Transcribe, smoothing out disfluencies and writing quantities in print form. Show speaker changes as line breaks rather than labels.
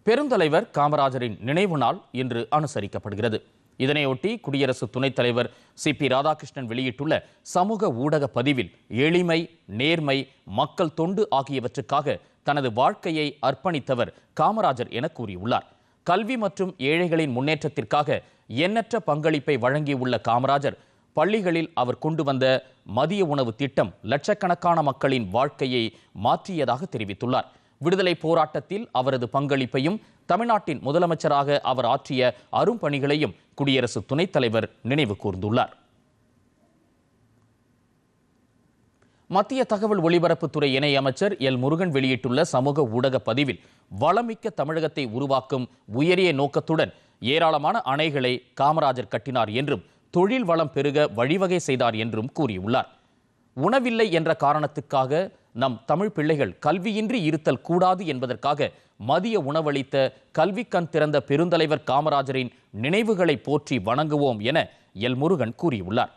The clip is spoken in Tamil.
பெருந்தலைவர் காமராஜரின் நினைவு நாள் இன்று அனுசரிக்கப்படுகிறது. இதனையொட்டி குடியரசு துணைத் தலைவர் சி.பி. ராதாகிருஷ்ணன் வெளியிட்டுள்ள சமூக ஊடக பதிவில் எளிமை, நேர்மை, மக்கள் தொண்டு ஆகியவற்றுக்காக தனது வாழ்க்கையை அர்ப்பணித்தவர் காமராஜர் என கூறியுள்ளார். கல்வி மற்றும் ஏழைகளின் முன்னேற்றத்திற்காக எண்ணற்ற பங்களிப்பை வழங்கியுள்ள காமராஜர் பள்ளிகளில் அவர் கொண்டு வந்த மதிய உணவு திட்டம் லட்சக்கணக்கான மக்களின் வாழ்க்கையை மாற்றியதாக தெரிவித்துள்ளார். விடுதலை போராட்டத்தில் அவரது பங்களிப்பையும் தமிழ்நாட்டின் முதலமைச்சராக அவர் ஆற்றிய அரும்பணிகளையும் குடியரசு துணைத் தலைவர் நினைவு கூர்ந்துள்ளார். மத்திய தகவல் ஒலிபரப்புத்துறை இணை அமைச்சர் எல். முருகன் வெளியிட்டுள்ள சமூக ஊடக பதிவில் வளமிக்க தமிழகத்தை உருவாக்கும் உயரிய நோக்கத்துடன் ஏராளமான அணைகளை காமராஜர் கட்டினார் என்றும் தொழில் வளம் பெருக வழிவகை செய்தார் என்றும் கூறியுள்ளார். உணவில்லை என்ற காரணத்துக்காக நம் தமிழ் பிள்ளைகள் கல்வியின்றி இருத்தல் கூடாது என்பதற்காக மதிய உணவளித்த கல்வி கண் திறந்த பெருந்தலைவர் காமராஜரின் நினைவுகளை போற்றி வணங்குவோம் என எல். முருகன் கூறியுள்ளார்.